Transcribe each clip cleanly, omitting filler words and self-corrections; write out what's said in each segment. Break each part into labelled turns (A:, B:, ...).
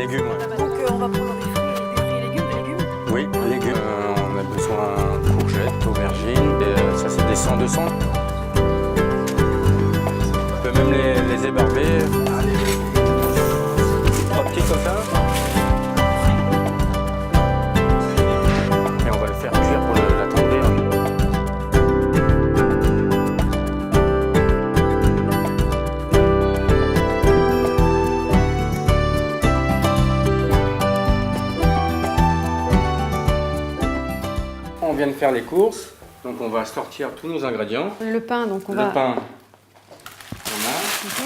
A: légumes. Ouais.
B: Donc on va prendre des fruits et légumes,
A: Oui, légumes. On a besoin de courgettes, aubergines. Et, ça, c'est des 100-200. On peut même les ébarber. 3 petits comme ça. Et on va le faire cuire pour l'attendrir. On vient de faire les courses, donc on va sortir tous nos ingrédients.
B: Le pain, donc on
A: Le
B: va...
A: pain, on a.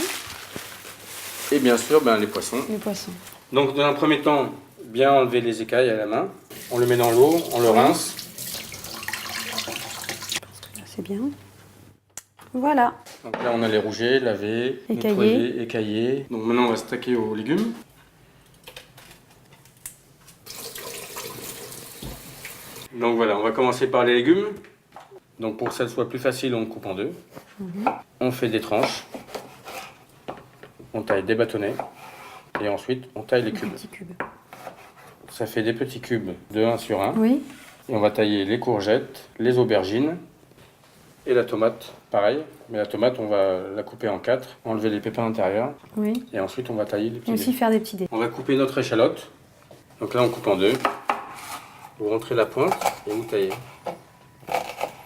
A: Et bien sûr, les poissons.
B: Les poissons.
A: Donc dans un premier temps, bien enlever les écailles à la main. On le met dans l'eau, on le rince.
B: C'est bien. Voilà.
A: Donc là, on a les rougets, lavés,
B: Écaillés.
A: nettoyés, écaillés. Donc maintenant, on va s'attaquer aux légumes. Donc voilà, on va commencer par les légumes. Donc pour que ça soit plus facile, on coupe en deux. On fait des tranches. On taille des bâtonnets. Et ensuite, on taille les cubes.
B: Petits cubes.
A: Ça fait des petits cubes de 1 sur 1.
B: Oui.
A: Et on va tailler les courgettes, les aubergines et la tomate, pareil. Mais la tomate, on va la couper en 4, enlever les pépins intérieurs.
B: Oui.
A: Et ensuite, on va tailler les petits
B: Aussi
A: dés.
B: faire des petits dés.
A: On va couper notre échalote. Donc là, on coupe en deux. Vous rentrez la pointe et vous taillez.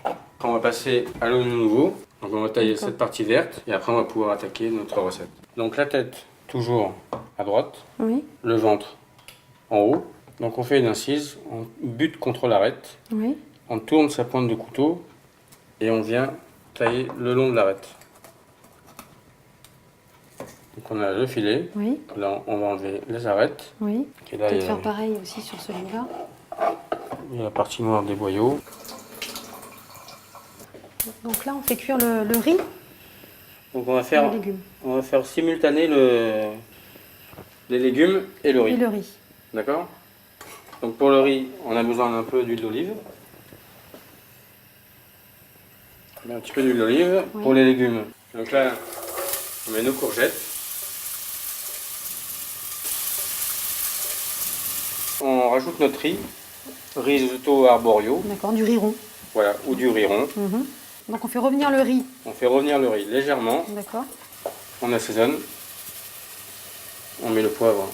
A: Après, on va passer à l'oignon nouveau. Donc on va tailler cette partie verte et après on va pouvoir attaquer notre recette. Donc la tête toujours à droite,
B: Oui.
A: le ventre en haut. Donc on fait une incise, on bute contre l'arête,
B: Oui.
A: on tourne sa pointe de couteau et on vient tailler le long de l'arête. Donc on a le filet,
B: Oui.
A: là on va enlever les arêtes.
B: Oui.
A: Et là,
B: Peut-être
A: il y a-
B: faire pareil aussi sur celui-là.
A: il y a la partie noire des boyaux.
B: Donc là, on fait cuire le riz
A: Donc on va
B: et
A: faire,
B: les légumes.
A: on va faire simultaner les légumes et le riz.
B: Et le riz.
A: D'accord? Donc pour le riz, on a besoin d'un peu d'huile d'olive. On met un petit peu d'huile d'olive.
B: Oui.
A: Pour les légumes, donc là, on met nos courgettes. On rajoute notre riz, risotto arborio,
B: D'accord, du riz rond.
A: voilà, ou du riz rond.
B: Mhm. Donc on fait revenir le riz.
A: On fait revenir le riz légèrement,
B: D'accord.
A: on assaisonne, on met le poivre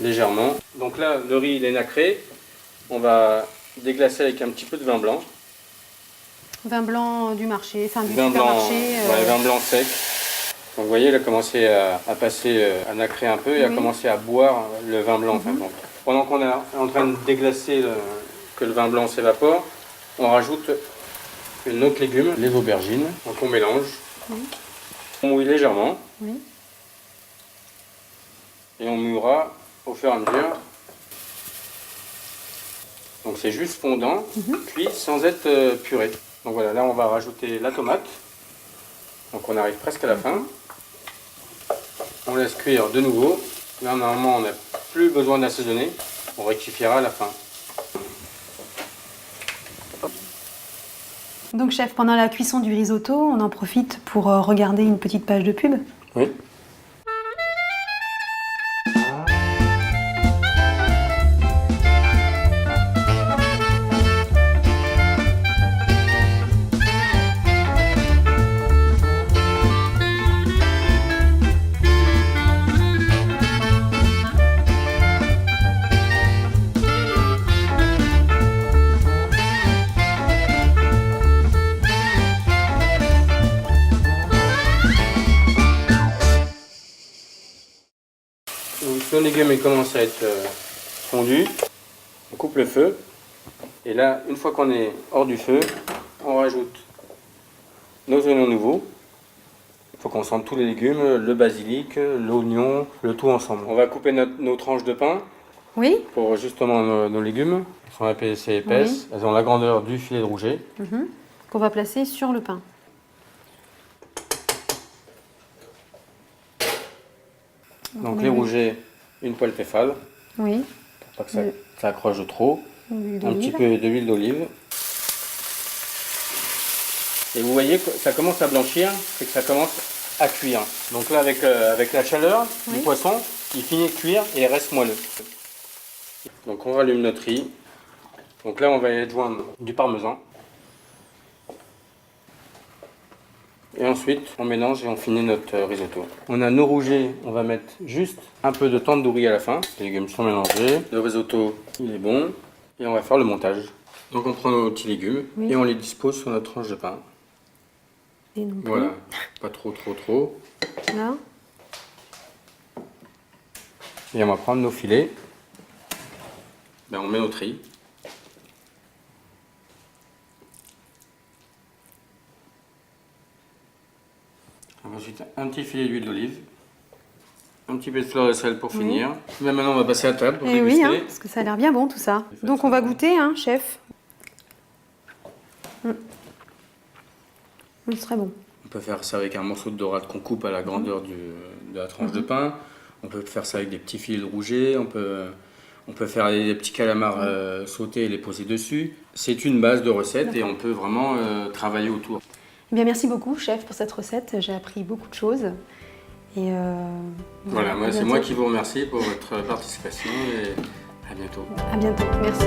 A: légèrement. Donc là, le riz il est nacré, on va déglacer avec un petit peu de vin blanc.
B: Vin blanc du marché, enfin du
A: Vin blanc,
B: supermarché.
A: ouais, vin blanc sec. Donc vous voyez, il a commencé à passer, à nacrer un peu et à
B: Oui.
A: commencer à boire le vin blanc. En fin de compte. Pendant qu'on est en train de déglacer, que le vin blanc s'évapore, on rajoute une autre légume, les aubergines. Donc on mélange.
B: Oui.
A: On mouille légèrement
B: Oui.
A: et on mouillera au fur et à mesure. Donc c'est juste fondant, cuit sans être puré. Donc voilà, là on va rajouter la tomate. Donc on arrive presque à la fin. On laisse cuire de nouveau. Là normalement on n'a plus besoin d'assaisonner. On rectifiera à la fin.
B: Donc chef, pendant la cuisson du risotto, on en profite pour regarder une petite page de pub.
A: Oui. Donc nos légumes ils commencent à être fondus. On coupe le feu. Et là, une fois qu'on est hors du feu, on rajoute nos oignons nouveaux. Il faut qu'on sente tous les légumes, le basilic, l'oignon, le tout ensemble. On va couper nos tranches de pain
B: Oui.
A: pour justement nos légumes. Elles sont assez épaisses. Elles ont la grandeur du filet de rouget.
B: Qu'on va placer sur le pain.
A: Donc les rougets, une poêle Tefal,
B: Oui.
A: pour pas que ça accroche trop.
B: L'huile
A: Un petit
B: d'olive.
A: peu d'huile d'olive. Et vous voyez que ça commence à blanchir, c'est que ça commence à cuire. Donc là, avec la chaleur du poisson, Il finit de cuire et il reste moelleux. Donc on rallume notre riz. Donc là on va y adjoindre du parmesan. Et ensuite on mélange et on finit notre risotto. On a nos rougets, on va mettre juste un peu de tandoori à la fin. Les légumes sont mélangés. Le risotto il est bon. Et on va faire le montage. Donc on prend nos petits légumes et on les dispose sur notre tranche de pain.
B: Et non plus.
A: Voilà, pas trop.
B: Là.
A: Et on va prendre nos filets. Ben, on met notre riz. Ensuite, un petit filet d'huile d'olive. Un petit peu de fleur de sel pour finir. Ben, maintenant, on va passer à table pour
B: Et
A: déguster.
B: oui, hein, parce que ça a l'air bien bon tout ça. Donc on va goûter, hein, chef. C'est très bon.
A: On peut faire ça avec un morceau de dorade qu'on coupe à la grandeur de la tranche de pain. On peut faire ça avec des petits filets de rouget. On peut faire des petits calamars sautés et les poser dessus. C'est une base de recette et on peut vraiment travailler autour.
B: Eh bien, merci beaucoup, chef, pour cette recette. J'ai appris beaucoup de choses. Et
A: voilà, c'est moi qui vous remercie pour votre participation et à bientôt.
B: À bientôt. Merci.